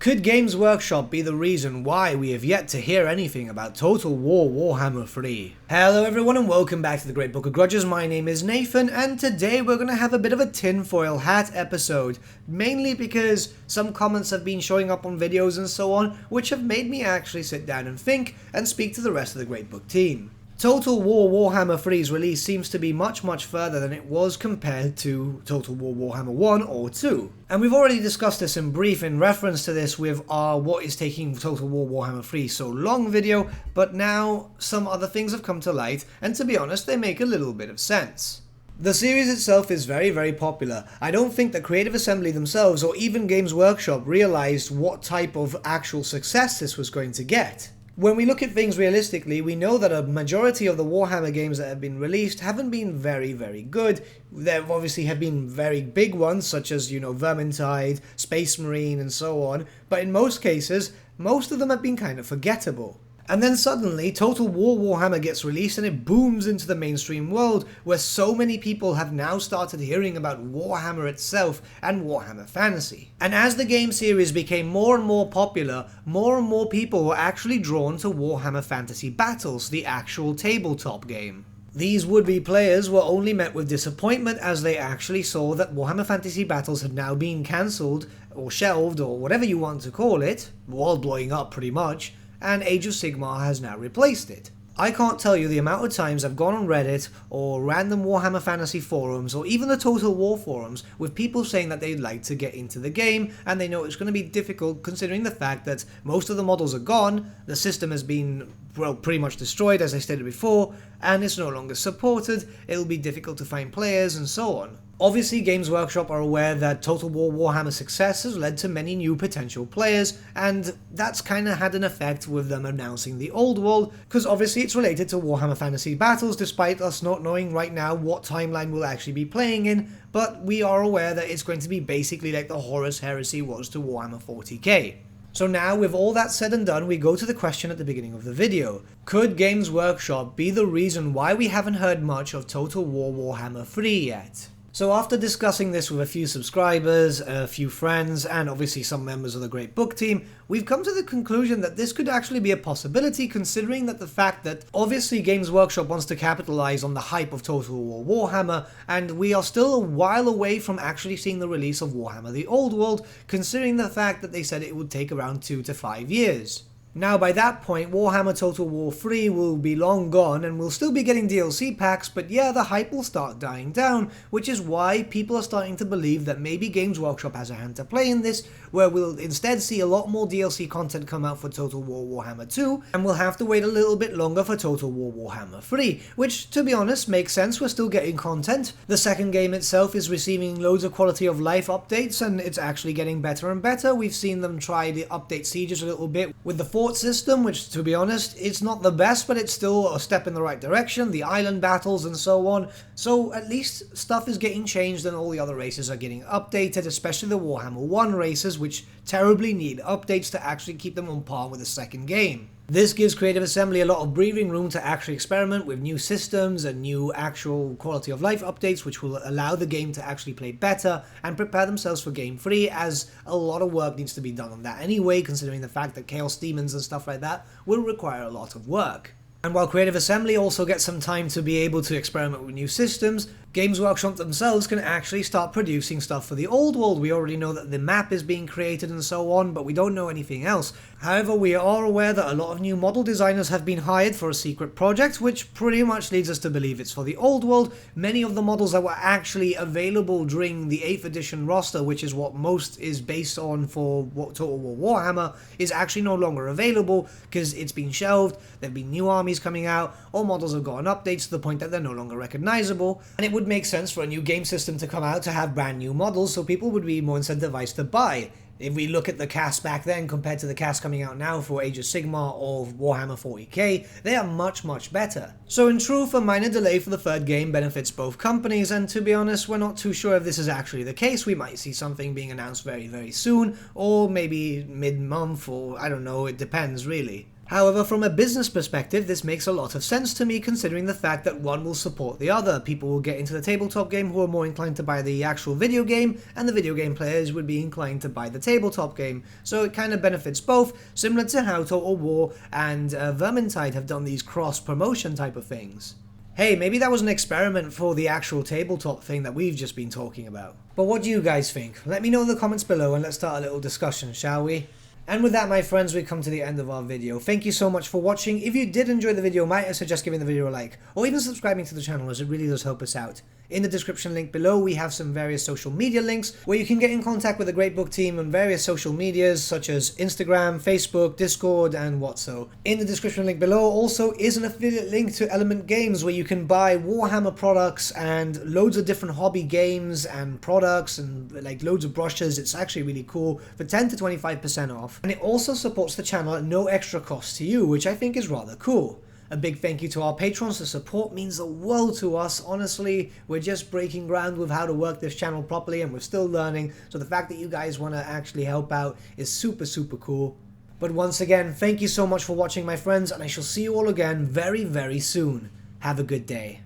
Could Games Workshop be the reason why we have yet to hear anything about Total War Warhammer 3? Hello everyone and welcome back to the Great Book of Grudges. My name is Nathan and today we're going to have a bit of a tinfoil hat episode, mainly because some comments have been showing up on videos and so on, which have made me actually sit down and think and speak to the rest of the Great Book team. Total War Warhammer 3's release seems to be much further than it was compared to Total War Warhammer 1 or 2. And we've already discussed this in brief in reference to this with our What is Taking Total War Warhammer 3 So Long video, but now some other things have come to light, and to be honest, they make a little bit of sense. The series itself is very popular. I don't think that Creative Assembly themselves or even Games Workshop realized what type of actual success this was going to get. When we look at things realistically, we know that a majority of the Warhammer games that have been released haven't been very good. There obviously have been very big ones, such as, Vermintide, Space Marine, and so on, but in most cases, most of them have been kind of forgettable. And then suddenly, Total War Warhammer gets released and it booms into the mainstream world, where so many people have now started hearing about Warhammer itself and Warhammer Fantasy. And as the game series became more and more popular, more and more people were actually drawn to Warhammer Fantasy Battles, the actual tabletop game. These would-be players were only met with disappointment as they actually saw that Warhammer Fantasy Battles had now been cancelled, or shelved, or whatever you want to call it, world blowing up pretty much, and Age of Sigmar has now replaced it. I can't tell you the amount of times I've gone on Reddit or random Warhammer Fantasy forums or even the Total War forums with people saying that they'd like to get into the game and they know it's going to be difficult considering the fact that most of the models are gone, the system has been, pretty much destroyed as I stated before, and it's no longer supported, it'll be difficult to find players and so on. Obviously, Games Workshop are aware that Total War Warhammer success has led to many new potential players, and that's kinda had an effect with them announcing the old world, because obviously it's related to Warhammer Fantasy Battles despite us not knowing right now what timeline we'll actually be playing in, but we are aware that it's going to be basically like the Horus Heresy was to Warhammer 40k. So now, with all that said and done, we go to the question at the beginning of the video. Could Games Workshop be the reason why we haven't heard much of Total War Warhammer 3 yet? So after discussing this with a few subscribers, a few friends, and obviously some members of the Great Book team, we've come to the conclusion that this could actually be a possibility considering that the fact that obviously Games Workshop wants to capitalize on the hype of Total War Warhammer, and we are still a while away from actually seeing the release of Warhammer the Old World, considering the fact that they said it would take around 2 to 5 years. Now by that point, Warhammer Total War 3 will be long gone and we'll still be getting DLC packs, but yeah, the hype will start dying down, which is why people are starting to believe that maybe Games Workshop has a hand to play in this, where we'll instead see a lot more DLC content come out for Total War Warhammer 2, and we'll have to wait a little bit longer for Total War Warhammer 3, which, to be honest, makes sense. We're still getting content. The second game itself is receiving loads of quality of life updates, and it's actually getting better and better. We've seen them try to update Sieges a little bit with the fort system, which, to be honest, it's not the best, but it's still a step in the right direction, the island battles and so on, so at least stuff is getting changed and all the other races are getting updated, especially the Warhammer 1 races, which terribly need updates to actually keep them on par with the second game. This gives Creative Assembly a lot of breathing room to actually experiment with new systems and new actual quality of life updates, which will allow the game to actually play better and prepare themselves for Game 3, as a lot of work needs to be done on that anyway, considering the fact that Chaos Demons and stuff like that will require a lot of work. And while Creative Assembly also gets some time to be able to experiment with new systems, Games Workshop themselves can actually start producing stuff for the old world. We already know that the map is being created and so on, but we don't know anything else. However, we are aware that a lot of new model designers have been hired for a secret project, which pretty much leads us to believe it's for the old world. Many of the models that were actually available during the 8th edition roster, which is what most is based on for Total War Warhammer, is actually no longer available because it's been shelved, there have been new armies coming out, all models have gotten updates to the point that they're no longer recognizable, and it would make sense for a new game system to come out to have brand new models, so people would be more incentivized to buy. If we look at the cast back then compared to the cast coming out now for Age of Sigmar or Warhammer 40k, they are much better. So in truth, a minor delay for the third game benefits both companies, and to be honest, we're not too sure if this is actually the case. We might see something being announced very soon, or maybe mid-month, or I don't know, it depends really. However, from a business perspective, this makes a lot of sense to me, considering the fact that one will support the other. People will get into the tabletop game who are more inclined to buy the actual video game, and the video game players would be inclined to buy the tabletop game. So it kind of benefits both, similar to how Total War and Vermintide have done these cross-promotion type of things. Hey, maybe that was an experiment for the actual tabletop thing that we've just been talking about. But what do you guys think? Let me know in the comments below and let's start a little discussion, shall we? And with that, my friends, we come to the end of our video. Thank you so much for watching. If you did enjoy the video, might I suggest giving the video a like, or even subscribing to the channel, as it really does help us out. In the description link below, we have some various social media links where you can get in contact with the Great Book team on various social medias such as Instagram, Facebook, Discord, and what so. In the description link below also is an affiliate link to Element Games where you can buy Warhammer products and loads of different hobby games and products and like loads of brushes. It's actually really cool for 10 to 25% off. And it also supports the channel at no extra cost to you, which I think is rather cool. A big thank you to our patrons. The support means the world to us. Honestly, we're just breaking ground with how to work this channel properly and we're still learning. So the fact that you guys want to actually help out is super, super cool. But once again, thank you so much for watching, my friends, and I shall see you all again very, very soon. Have a good day.